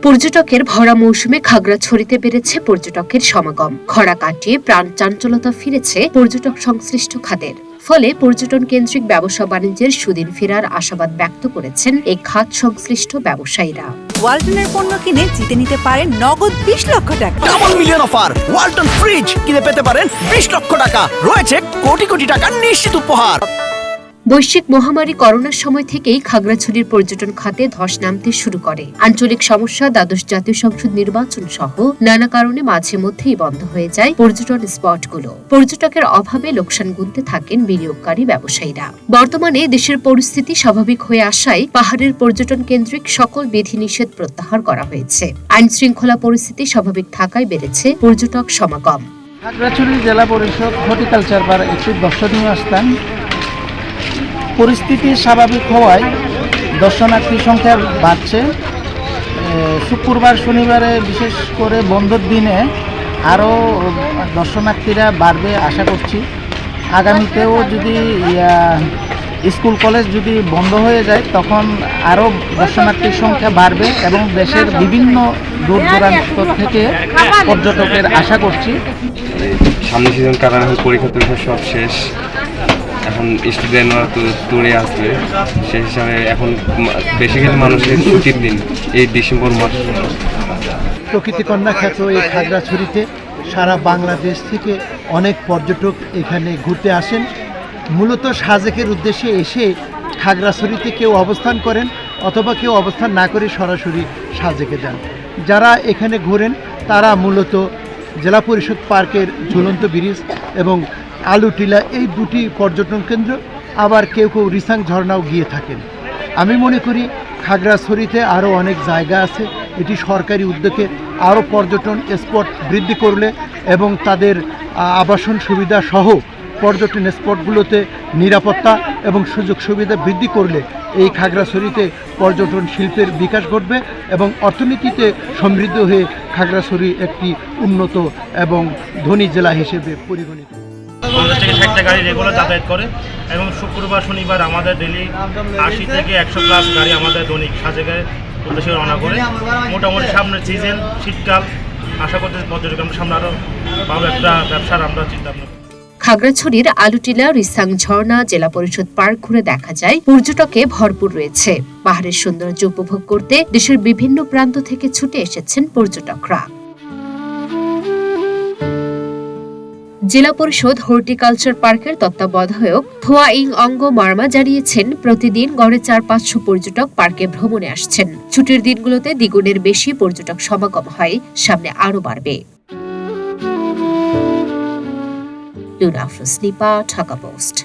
পর্যটকের ভরা মৌসুমে খাগড়াছড়িতে বেড়েছে পর্যটকের সমাগম। খরা কাটিয়ে প্রাণ চাঞ্চলতা ফিরেছে পর্যটক সংশ্লিষ্ট খাতের। ফলে পর্যটন কেন্দ্রিক ব্যবসা বাণিজ্যের সুদিন ফেরার আশাবাদ ব্যক্ত করেছেন এই খাত সংশ্লিষ্ট ব্যবসায়ীরা। ওয়ালটনের পণ্য কিনে জিতে নিতে পারেন নগদ 20 লক্ষ টাকা। Double million offer! Walton fridge কিনে পেতে পারেন 20 লক্ষ টাকা। রয়েছে কোটি কোটি টাকার নিশ্চিত উপহার। বৈশ্বিক মহামারী করোনার সময় থেকেই খাগড়াছড়ির পর্যটন খাতে ধস নামতে শুরু করে। আঞ্চলিক সমস্যা, দ্বাদশ জাতীয় সংসদ নির্বাচন সহ নানা কারণে মাঝে মধ্যেই বন্ধ হয়ে যায় পর্যটন স্পটগুলো। পর্যটকের অভাবে লোকসান গুনতে থাকেন বিনিয়োগকারী ব্যবসায়ীরা। বর্তমানে দেশের পরিস্থিতি স্বাভাবিক হয়ে আসায় পাহাড়ের পর্যটন কেন্দ্রিক সকল বিধিনিষেধ প্রত্যাহার করা হয়েছে। আইন শৃঙ্খলা পরিস্থিতি স্বাভাবিক থাকায় বেড়েছে পর্যটক সমাগম। খাগড়াছড়ি জেলা পরিষদ হর্টিকালচার বার একটি দর্শনীয় স্থান। পরিস্থিতি স্বাভাবিক হওয়ায় দর্শনার্থী সংখ্যা বাড়ছে। শুক্রবার শনিবারে বিশেষ করে বন্ধের দিনে আরও দর্শনার্থীরা বাড়বে আশা করছি। আগামীতেও যদি স্কুল কলেজ যদি বন্ধ হয়ে যায় তখন আরও দর্শনার্থীর সংখ্যা বাড়বে এবং দেশের বিভিন্ন দূর দূরান্ত থেকে পর্যটকের আশা করছি। সামনে সিজন কারণ এখন পরীক্ষা টরীক্ষা সব শেষ, এখন স্টুডেন্টরা তো ট্যুরে আসবে, সেই হিসাবে এখন বেসিক্যালি মানুষের ছুটির দিন এই ডিসেম্বর মাস। প্রকৃতি কন্যা খ্যাত এই খাগড়াছড়িতে সারা বাংলাদেশ থেকে অনেক পর্যটক এখানে ঘুরতে আসেন। মূলত সাজেকের উদ্দেশ্যে এসে খাগড়াছড়িতে কেউ অবস্থান করেন অথবা কেউ অবস্থান না করে সরাসরি সাজেকে যান। যারা এখানে ঘোরেন তারা মূলত জেলা পরিষদ পার্কের ঝুলন্ত ব্রিজ এবং আলুটিলা এই দুটি পর্যটন কেন্দ্র, আবার কেউ কেউ রিসাং ঝর্ণাও গিয়ে থাকেন। আমি মনে করি খাগড়াছড়িতে আরও অনেক জায়গা আছে। এটি সরকারি উদ্যোগে আরও পর্যটন স্পট বৃদ্ধি করলে এবং তাদের আবাসন সুবিধা সহ পর্যটন স্পটগুলোতে নিরাপত্তা এবং সুযোগ সুবিধা বৃদ্ধি করলে এই খাগড়াছড়িতে পর্যটন শিল্পের বিকাশ ঘটবে এবং অর্থনীতিতে সমৃদ্ধ হয়ে খাগড়াছড়ি একটি উন্নত এবং ধনী জেলা হিসেবে পরিগণিত। 50 থেকে 60টা গাড়ি রেগুলার যাতায়াত করে এবং শুক্রবার শনিবার আমাদের ডেলি 80 থেকে 100 প্লাস গাড়ি আমাদের দৈনিক সাজেকের উদ্দেশ্যে রওনা করে। মোটামুটি সামনের সিজন শীতকাল আশা করতে পর্যটক আমরা সামনে আরও ভালো একটা ব্যবসার আমরা চিন্তা ভাবনা। খাগড়াছড়ির আলুটিলা, রিসাং ঝর্ণা, জেলা পরিষদ পার্ক ঘুরে দেখা যায় পর্যটকে ভরপুর রয়েছে। পাহাড়ের সৌন্দর্য উপভোগ করতে দেশের বিভিন্ন প্রান্ত থেকে ছুটে এসেছেন পর্যটকরা। জেলা পরিষদ হর্টিকালচার পার্কের তত্ত্বাবধায়ক থোয়া ইং অঙ্গ মার্মা জানিয়েছেন, প্রতিদিন গড়ে 400-500 পর্যটক পার্কে ভ্রমণে আসছেন। ছুটির দিনগুলোতে দ্বিগুণের বেশি পর্যটক সমাগম হয়, সামনে আরও বাড়বে। Luna Afroz, Dhaka post.